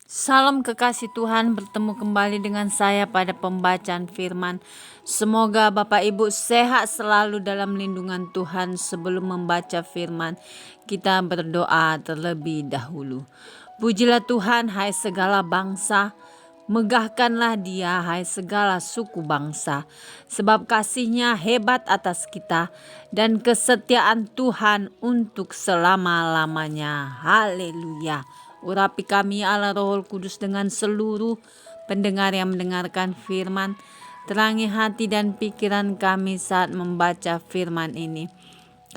Salam kekasih Tuhan, bertemu kembali dengan saya pada pembacaan firman. Semoga Bapak Ibu sehat selalu dalam lindungan Tuhan. Sebelum membaca firman, kita berdoa terlebih dahulu. Pujilah Tuhan, hai segala bangsa. Megahkanlah Dia, hai segala suku bangsa, sebab kasih-Nya hebat atas kita dan kesetiaan Tuhan untuk selama-lamanya. Haleluya. Urapi kami Allah Roh Kudus dengan seluruh pendengar yang mendengarkan firman. Terangi hati dan pikiran kami saat membaca firman ini.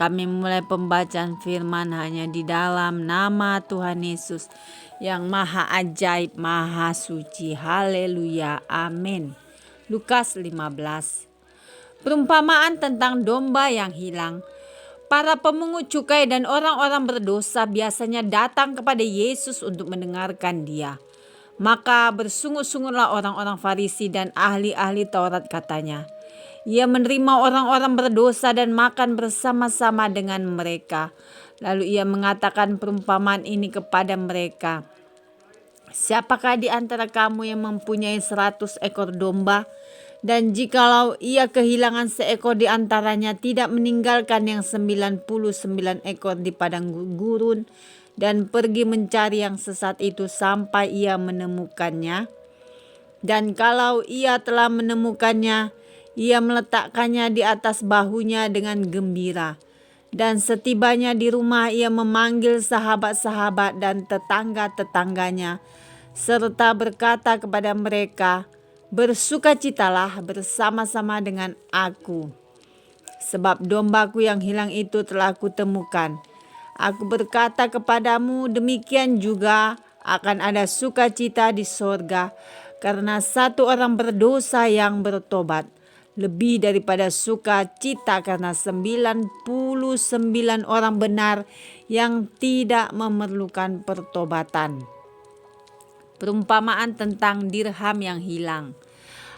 Kami mulai pembacaan firman hanya di dalam nama Tuhan Yesus yang maha ajaib, maha suci. Haleluya. Amin. Lukas 15. Perumpamaan tentang domba yang hilang. Para pemungut cukai dan orang-orang berdosa biasanya datang kepada Yesus untuk mendengarkan Dia. Maka bersungut-sungutlah orang-orang Farisi dan ahli-ahli Taurat, katanya. Ia menerima orang-orang berdosa dan makan bersama-sama dengan mereka. Lalu ia mengatakan perumpamaan ini kepada mereka. Siapakah di antara kamu yang mempunyai 100 ekor domba? Dan jikalau ia kehilangan seekor di antaranya, tidak meninggalkan yang 99 ekor di padang gurun dan pergi mencari yang sesat itu sampai ia menemukannya? Dan kalau ia telah menemukannya, ia meletakkannya di atas bahunya dengan gembira. Dan setibanya di rumah, ia memanggil sahabat-sahabat dan tetangga-tetangganya, serta berkata kepada mereka, "Bersukacitalah bersama-sama dengan aku, sebab dombaku yang hilang itu telah kutemukan. Aku berkata kepadamu, demikian juga akan ada sukacita di sorga karena satu orang berdosa yang bertobat, lebih daripada sukacita karena 99 orang benar yang tidak memerlukan pertobatan." Perumpamaan tentang dirham yang hilang.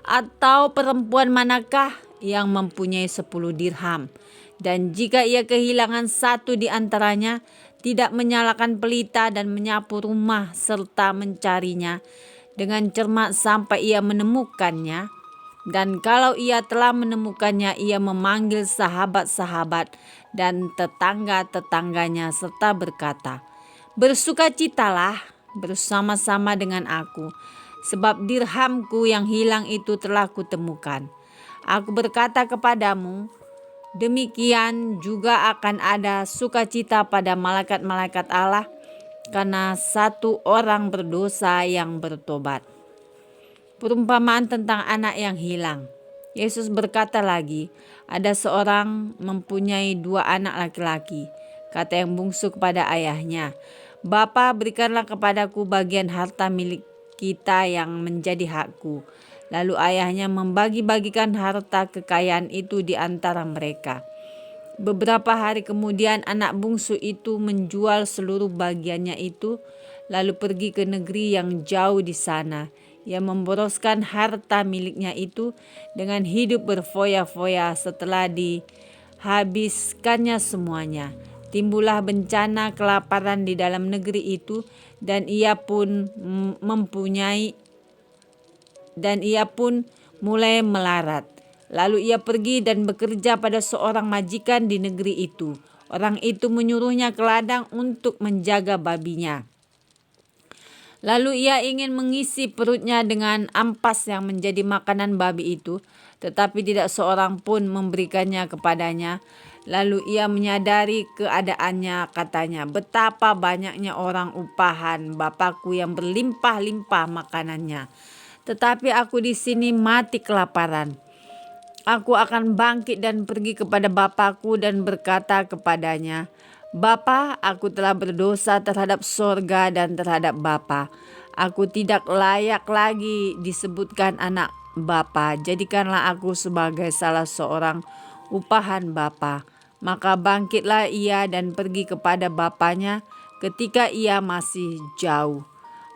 Atau perempuan manakah yang mempunyai 10 dirham, dan jika ia kehilangan satu di antaranya, tidak menyalakan pelita dan menyapu rumah serta mencarinya dengan cermat sampai ia menemukannya? Dan kalau ia telah menemukannya, ia memanggil sahabat-sahabat dan tetangga-tetangganya serta berkata, "Bersukacitalah bersama-sama dengan aku, sebab dirhamku yang hilang itu telah kutemukan." Aku berkata kepadamu, demikian juga akan ada sukacita pada malaikat-malaikat Allah karena satu orang berdosa yang bertobat. Perumpamaan tentang anak yang hilang. Yesus berkata lagi, ada seorang mempunyai 2 anak laki-laki. Kata yang bungsu kepada ayahnya, "Bapa, berikanlah kepadaku bagian harta milik kita yang menjadi hakku." Lalu ayahnya membagi-bagikan harta kekayaan itu di antara mereka. Beberapa hari kemudian anak bungsu itu menjual seluruh bagiannya itu, lalu pergi ke negeri yang jauh di sana. Ia memboroskan harta miliknya itu dengan hidup berfoya-foya. Setelah dihabiskannya semuanya, timbullah bencana kelaparan di dalam negeri itu, dan ia pun mulai melarat. Lalu ia pergi dan bekerja pada seorang majikan di negeri itu. Orang itu menyuruhnya ke ladang untuk menjaga babinya. Lalu ia ingin mengisi perutnya dengan ampas yang menjadi makanan babi itu, tetapi tidak seorang pun memberikannya kepadanya. Lalu ia menyadari keadaannya, katanya, "Betapa banyaknya orang upahan Bapakku yang berlimpah-limpah makanannya, tetapi aku di sini mati kelaparan. Aku akan bangkit dan pergi kepada Bapakku dan berkata kepadanya, Bapa, aku telah berdosa terhadap sorga dan terhadap Bapa. Aku tidak layak lagi disebutkan anak Bapa. Jadikanlah aku sebagai salah seorang upahan Bapa." Maka bangkitlah ia dan pergi kepada bapanya ketika ia masih jauh.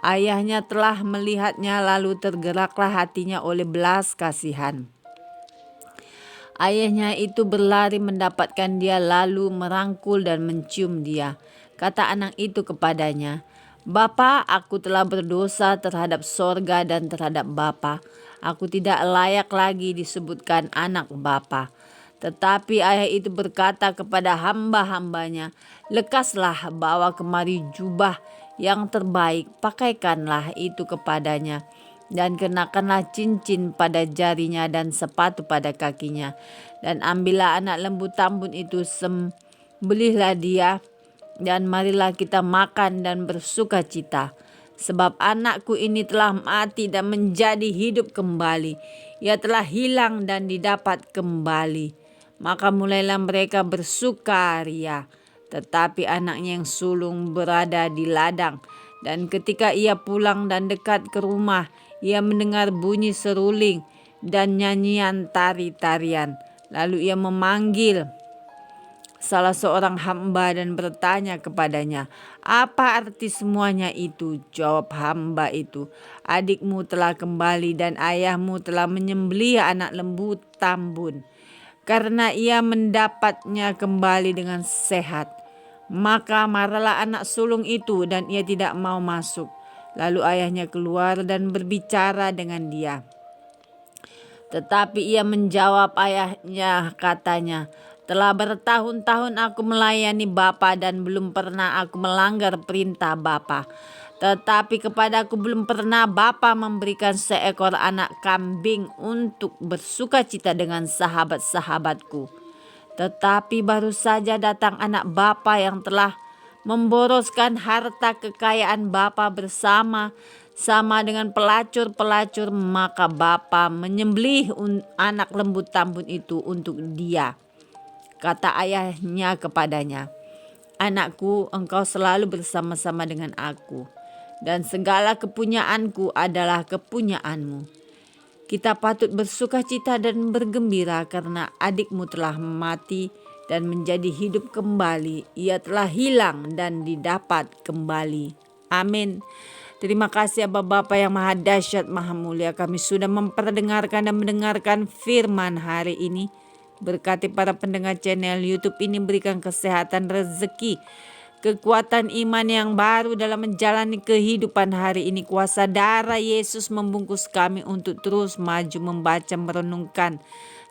Ayahnya telah melihatnya, lalu tergeraklah hatinya oleh belas kasihan. Ayahnya itu berlari mendapatkan dia, lalu merangkul dan mencium dia. Kata anak itu kepadanya, Bapa, aku telah berdosa terhadap sorga dan terhadap Bapa. Aku tidak layak lagi disebutkan anak Bapa. Tetapi ayah itu berkata kepada hamba-hambanya, lekaslah bawa kemari jubah yang terbaik, pakaikanlah itu kepadanya. Dan kenakanlah cincin pada jarinya dan sepatu pada kakinya. Dan ambillah anak lembu tambun itu, sembelihlah dia, dan marilah kita makan dan bersuka cita. Sebab anakku ini telah mati dan menjadi hidup kembali. Ia telah hilang dan didapat kembali. Maka mulailah mereka bersukaria. Tetapi anaknya yang sulung berada di ladang. Dan ketika ia pulang dan dekat ke rumah, ia mendengar bunyi seruling dan nyanyian tari-tarian. Lalu ia memanggil salah seorang hamba dan bertanya kepadanya, "Apa arti semuanya itu?" Jawab hamba itu, "Adikmu telah kembali dan ayahmu telah menyembelih anak lembu tambun, karena ia mendapatnya kembali dengan sehat." Maka marahlah anak sulung itu dan ia tidak mau masuk. Lalu ayahnya keluar dan berbicara dengan dia. Tetapi ia menjawab ayahnya, katanya, "Telah bertahun-tahun aku melayani Bapa dan belum pernah aku melanggar perintah Bapa. Tetapi kepadaku belum pernah Bapa memberikan seekor anak kambing untuk bersukacita dengan sahabat-sahabatku. Tetapi baru saja datang anak Bapa yang telah memboroskan harta kekayaan Bapa sama dengan pelacur-pelacur, maka Bapa menyembelih anak lembu tambun itu untuk dia." Kata ayahnya kepadanya, "Anakku, engkau selalu bersama-sama dengan aku, dan segala kepunyaanku adalah kepunyaanmu. Kita patut bersukacita dan bergembira karena adikmu telah mati dan menjadi hidup kembali. Ia telah hilang dan didapat kembali." Amin. Terima kasih Bapa yang maha dahsyat, maha mulia. Kami sudah memperdengarkan dan mendengarkan firman hari ini. Berkati para pendengar channel YouTube ini, berikan kesehatan, rezeki, kekuatan iman yang baru dalam menjalani kehidupan hari ini. Kuasa darah Yesus membungkus kami untuk terus maju membaca, merenungkan,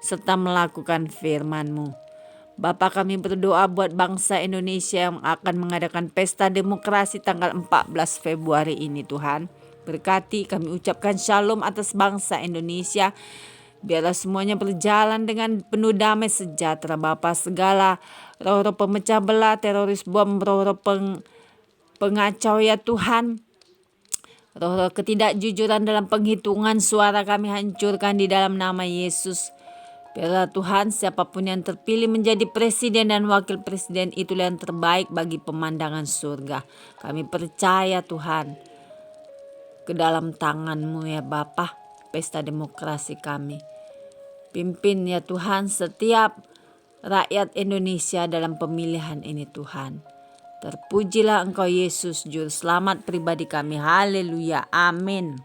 serta melakukan firman-Mu. Bapa, kami berdoa buat bangsa Indonesia yang akan mengadakan pesta demokrasi tanggal 14 Februari ini, Tuhan. Berkati, kami ucapkan shalom atas bangsa Indonesia. Biarlah semuanya berjalan dengan penuh damai sejahtera, Bapa. Segala roh-roh pemecah belah, teroris bom, roh-roh pengacau ya Tuhan, roh-roh ketidakjujuran dalam penghitungan suara kami hancurkan di dalam nama Yesus. Biarlah Tuhan, siapapun yang terpilih menjadi presiden dan wakil presiden, itulah yang terbaik bagi pemandangan surga. Kami percaya Tuhan ke dalam tangan-Mu ya Bapa, pesta demokrasi kami. Pimpin ya Tuhan setiap rakyat Indonesia dalam pemilihan ini Tuhan. Terpujilah Engkau Yesus, Juru Selamat pribadi kami. Haleluya. Amin.